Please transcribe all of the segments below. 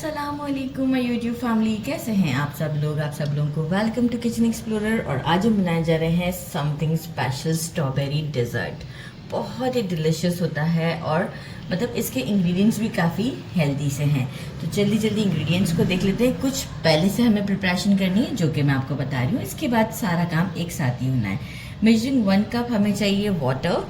अस्सलामुअलैकुम my YouTube family, कैसे हैं आप सब लोगों को वेलकम टू किचन एक्सप्लोरर। और आज हम बनाए जा रहे हैं समथिंग स्पेशल स्ट्रॉबेरी डेजर्ट। बहुत ही डिलिशियस होता है और मतलब इसके इंग्रेडिएंट्स भी काफ़ी हेल्दी से हैं। तो जल्दी जल्दी इंग्रेडिएंट्स को देख लेते हैं। कुछ पहले से हमें प्रिपरेशन करनी है जो कि मैं आपको बता रही हूँ। इसके बाद सारा काम एक साथ ही होना है। मेजरिंग 1 कप हमें चाहिए वाटर।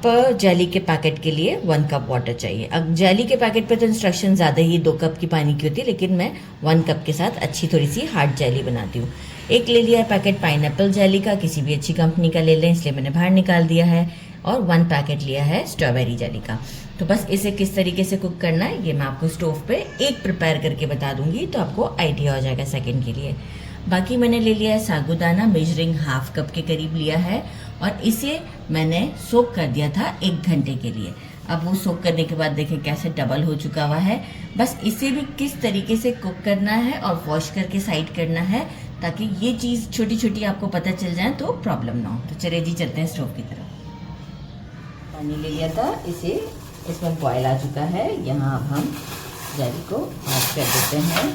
पर जेली के पैकेट के लिए 1 कप वाटर चाहिए। अब जेली के पैकेट पे तो इंस्ट्रक्शन ज़्यादा ही 2 कप की पानी की होती है, लेकिन मैं 1 कप के साथ अच्छी थोड़ी सी हार्ड जेली बनाती हूँ। एक ले लिया है पैकेट पाइनएप्पल जेली का, किसी भी अच्छी कंपनी का ले लें, इसलिए मैंने बाहर निकाल दिया है। और 1 पैकेट लिया है स्ट्रॉबेरी जेली का। तो बस इसे किस तरीके से कुक करना है ये मैं आपको स्टोव पे एक प्रिपेयर करके बता दूंगी, तो आपको आइडिया हो जाएगा सेकेंड के लिए। बाकी मैंने ले लिया है साबूदाना, मेजरिंग 1/2 कप के करीब लिया है और इसे मैंने सोक कर दिया था 1 घंटे के लिए। अब वो सोक करने के बाद देखें कैसे डबल हो चुका हुआ है। बस इसे भी किस तरीके से कुक करना है और वॉश करके साइड करना है, ताकि ये चीज़ छोटी छोटी आपको पता चल जाए तो प्रॉब्लम ना हो। तो चलिए जी चलते हैं स्टोव की तरफ। पानी ले लिया था, इसमें बॉयल आ चुका है। यहाँ अब हम जेली को ऐड कर देते हैं।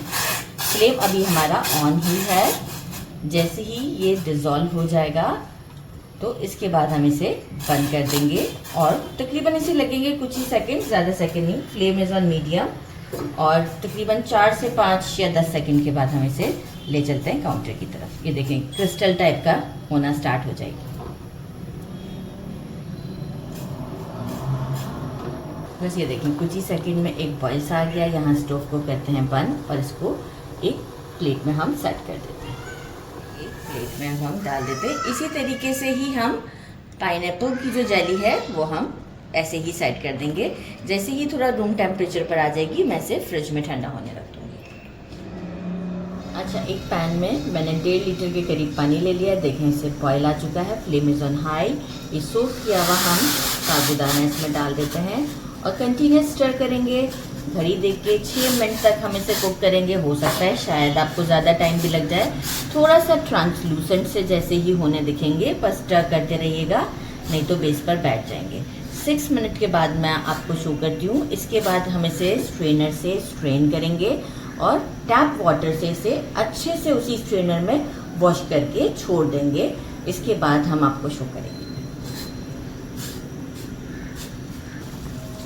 फ्लेम अभी हमारा ऑन ही है। जैसे ही ये डिज़ोल्व हो जाएगा तो इसके बाद हम इसे बंद कर देंगे और तकरीबन इसे लगेंगे कुछ ही सेकंड, ज़्यादा सेकंड नहीं। फ्लेम इज़ ऑन मीडियम और तकरीबन 4 से 5 या 10 सेकंड के बाद हम इसे ले चलते हैं काउंटर की तरफ। ये देखें क्रिस्टल टाइप का होना स्टार्ट हो जाएगी। बस ये देखें कुछ ही सेकंड में एक बॉयल सा आ गया। यहाँ स्टोव को करते हैं बंद और इसको एक प्लेट में हम सेट कर देते हैं। एक प्लेट में हम डाल देते हैं। इसी तरीके से ही हम पाइनएप्पल की जो जेली है वो हम ऐसे ही सेट कर देंगे। जैसे ही थोड़ा रूम टेम्परेचर पर आ जाएगी मैं इसे फ्रिज में ठंडा होने रख दूँगी। अच्छा, एक पैन में मैंने 1.5 लीटर के करीब पानी ले लिया। देखें इसे बॉयल आ चुका है। Flame is on high. ये सोक किया हुआ हम साबूदाना इसमें डाल देते हैं और कंटिन्यूस स्टर करेंगे। घड़ी देख के 6 मिनट तक हम इसे कुक करेंगे। हो सकता है शायद आपको ज़्यादा टाइम भी लग जाए। थोड़ा सा ट्रांसलूसेंट से जैसे ही होने दिखेंगे, बस स्टर करते रहिएगा, नहीं तो बेस पर बैठ जाएंगे। 6 मिनट के बाद मैं आपको शो करती हूँ। इसके बाद हम इसे स्ट्रेनर से स्ट्रेन करेंगे और टैप वाटर से इसे अच्छे से उसी स्ट्रेनर में वॉश करके छोड़ देंगे। इसके बाद हम आपको शो करेंगे।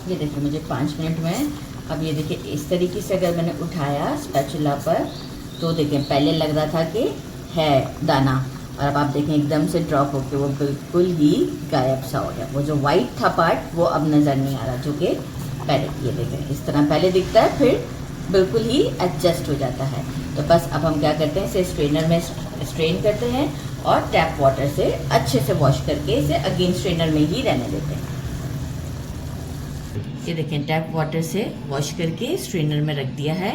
ये देखो मुझे 5 मिनट में, अब ये देखिए इस तरीके से अगर मैंने उठाया स्पैचुला पर तो देखें पहले लग रहा था कि है दाना, और अब आप देखें एकदम से ड्रॉप होके वो बिल्कुल ही गायब सा हो गया। वो जो वाइट था पार्ट वो अब नज़र नहीं आ रहा, जो कि पहले, ये देखें इस तरह पहले दिखता है फिर बिल्कुल ही एडजस्ट हो जाता है। तो बस अब हम क्या करते हैं, इसे स्ट्रेनर में स्ट्रेन करते हैं और टैप वाटर से अच्छे से वॉश करके इसे अगेन स्ट्रेनर में ही रहने देते हैं। ये देखें टैप वाटर से वॉश करके स्ट्रेनर में रख दिया है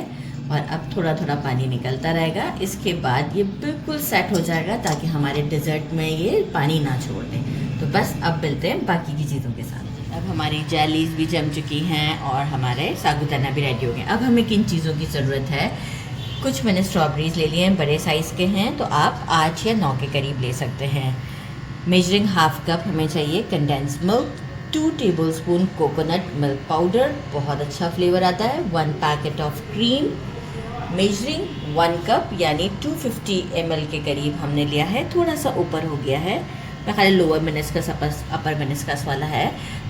और अब थोड़ा थोड़ा पानी निकलता रहेगा। इसके बाद ये बिल्कुल सेट हो जाएगा ताकि हमारे डेजर्ट में ये पानी ना छोड़ दें। तो बस अब मिलते हैं बाकी की चीज़ों के साथ। अब हमारी जेलीज भी जम चुकी हैं और हमारे साबूदाना भी रेडी हो गए। अब हमें किन चीज़ों की ज़रूरत है, कुछ मैंने स्ट्रॉबेरीज ले लिए हैं, बड़े साइज़ के हैं, तो आप 8 या 9 के करीब ले सकते हैं। मेजरिंग 1/2 कप हमें चाहिए condense milk, 2 tablespoon coconut milk powder, बहुत अच्छा फ्लेवर आता है, 1 packet of cream, measuring 1 cup यानी 250 ml के करीब हमने लिया है। थोड़ा सा ऊपर हो गया है, मैं खाली लोअर मेनिस्कस अपर मेनिस्कस वाला है।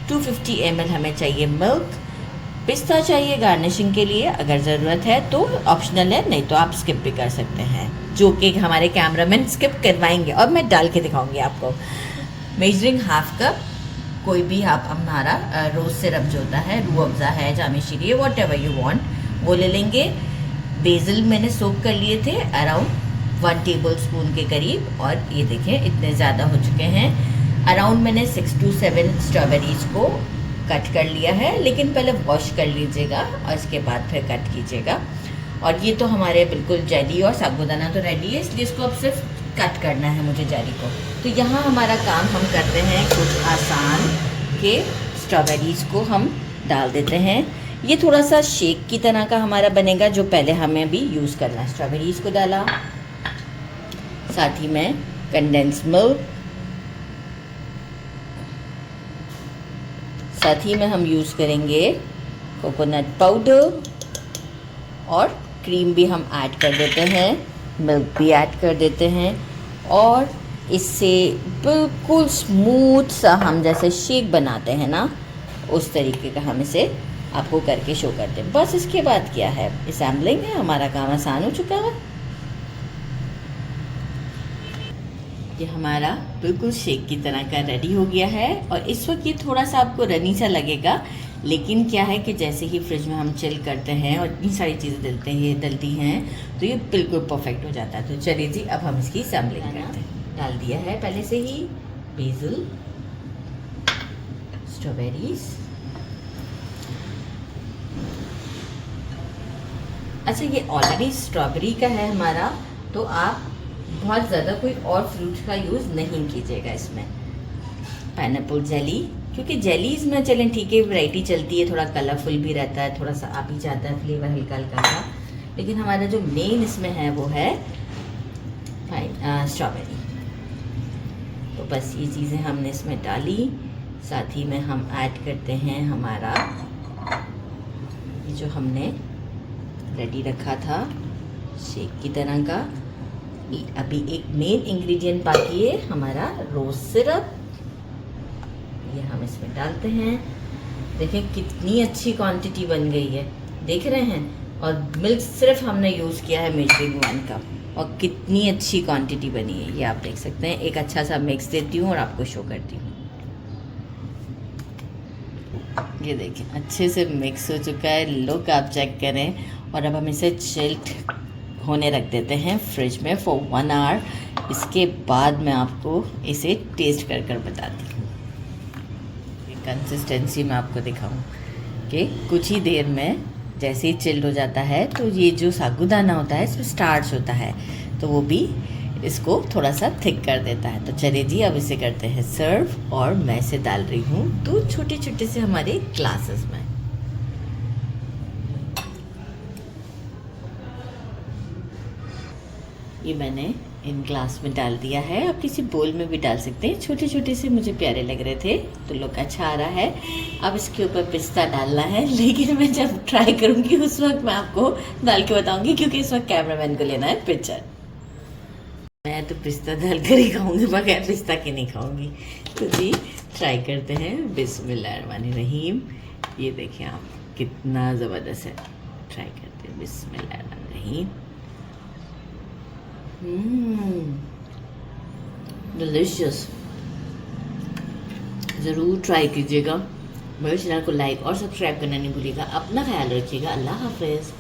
250 ml हमें चाहिए मिल्क। पिस्ता चाहिए गार्निशिंग के लिए, अगर ज़रूरत है तो ऑप्शनल है, नहीं तो आप स्किप भी कर सकते हैं, जो कि हमारे कैमरामैन स्किप करवाएंगे और मैं डाल के दिखाऊंगी आपको। मेजरिंग 1/2 कप कोई भी आप हमारा रोज़ सिरप जो होता है, रूह अफ़ज़ा है, जामी शीरी, वॉट एवर यू वांट, वो ले लेंगे। बेसिल मैंने सोक कर लिए थे अराउंड 1 टेबलस्पून के करीब, और ये देखें इतने ज़्यादा हो चुके हैं। अराउंड मैंने 6 to 7 स्ट्रॉबेरीज को कट कर लिया है, लेकिन पहले वॉश कर लीजिएगा और इसके बाद फिर कट कीजिएगा। और ये तो हमारे बिल्कुल जेली और साबूदाना तो रेडी है, इसलिए इसको अब सिर्फ कट करना है मुझे जेली को। तो यहाँ हमारा काम हम करते हैं कुछ आसान के स्ट्रॉबेरीज़ को हम डाल देते हैं। ये थोड़ा सा शेक की तरह का हमारा बनेगा, जो पहले हमें भी यूज़ करना है। स्ट्रॉबेरीज़ को डाला, साथ ही में कंडेंस मिल्क, साथ ही में हम यूज़ करेंगे कोकोनट पाउडर, और क्रीम भी हम ऐड कर देते हैं, मिल्क भी ऐड कर देते हैं और इससे बिल्कुल स्मूथ सा हम जैसे शेक बनाते हैं ना, उस तरीके का हम इसे आपको करके शो करते हैं। बस इसके बाद क्या है, असेंबलिंग है, हमारा काम आसान हो चुका है। ये हमारा बिल्कुल शेक की तरह का रेडी हो गया है और इस वक्त ये थोड़ा सा आपको रनी सा लगेगा, लेकिन क्या है कि जैसे ही फ्रिज में हम चिल करते हैं और इतनी सारी चीज़ें डलती हैं तो ये बिल्कुल परफेक्ट हो जाता है। तो चलिए जी, अब हम इसकी असेंबलिंग करते हैं। डाल दिया है पहले से ही बेसिल, स्ट्रॉबेरीज। अच्छा, ये ऑलरेडी स्ट्रॉबेरी का है हमारा, तो आप बहुत ज़्यादा कोई और फ्रूट का यूज़ नहीं कीजिएगा इसमें। पाइनएप्पल जेली, क्योंकि जेलीज़ में चलें ठीक है, वैरायटी चलती है, थोड़ा कलरफुल भी रहता है, थोड़ा सा आ भी जाता है फ्लेवर हल्का हल्का सा, लेकिन हमारा जो मेन इसमें है वो है स्ट्रॉबेरी। तो बस ये चीज़ें हमने इसमें डाली, साथ ही में हम ऐड करते हैं हमारा ये जो हमने रेडी रखा था शेक की तरह का। अभी एक मेन इंग्रेडिएंट बाकी है हमारा रोज़ सिरप, ये हम इसमें डालते हैं। देखें कितनी अच्छी क्वांटिटी बन गई है, देख रहे हैं, और मिल्क सिर्फ हमने यूज़ किया है मेजरिंग 1 कप और कितनी अच्छी क्वांटिटी बनी है, ये आप देख सकते हैं। एक अच्छा सा मिक्स देती हूँ और आपको शो करती हूँ। ये देखें अच्छे से मिक्स हो चुका है, लुक आप चेक करें। और अब हम इसे चिल्ड होने रख देते हैं फ्रिज में फॉर 1 आवर। इसके बाद मैं आपको इसे टेस्ट कर कर बताती हूँ। कंसिस्टेंसी मैं आपको दिखाऊँ कि कुछ ही देर में जैसे ही चिल्ड हो जाता है तो ये जो साबूदाना होता है इसमें स्टार्च होता है, तो वो भी इसको थोड़ा सा थिक कर देता है। तो चलिए जी, अब इसे करते हैं सर्व और मैं इसे डाल रही हूँ 2 छोटे छोटे से हमारे ग्लासेस में। ये मैंने इन ग्लास में डाल दिया है, आप किसी बोल में भी डाल सकते हैं। छोटे छोटे से मुझे प्यारे लग रहे थे तो लुक अच्छा आ रहा है। अब इसके ऊपर पिस्ता डालना है, लेकिन मैं जब ट्राई करूँगी उस वक्त मैं आपको डाल के बताऊँगी, क्योंकि इस वक्त कैमरामैन को लेना है पिक्चर। मैं तो पिस्ता डाल कर ही खाऊँगी, बगैर पिस्ता के नहीं खाऊँगी। तो जी ट्राई करते हैं, बिस्मिल्लाहिर्रहमानिर्रहीम। ये देखिए आप कितना ज़बरदस्त है, ट्राई करते हैं, बिस्मिल्लाहिर्रहमानिर्रहीम। डिलीशियस, ज़रूर ट्राई कीजिएगा। मेरे चैनल को लाइक और सब्सक्राइब करना नहीं भूलिएगा। अपना ख्याल रखिएगा। अल्लाह हाफिज़।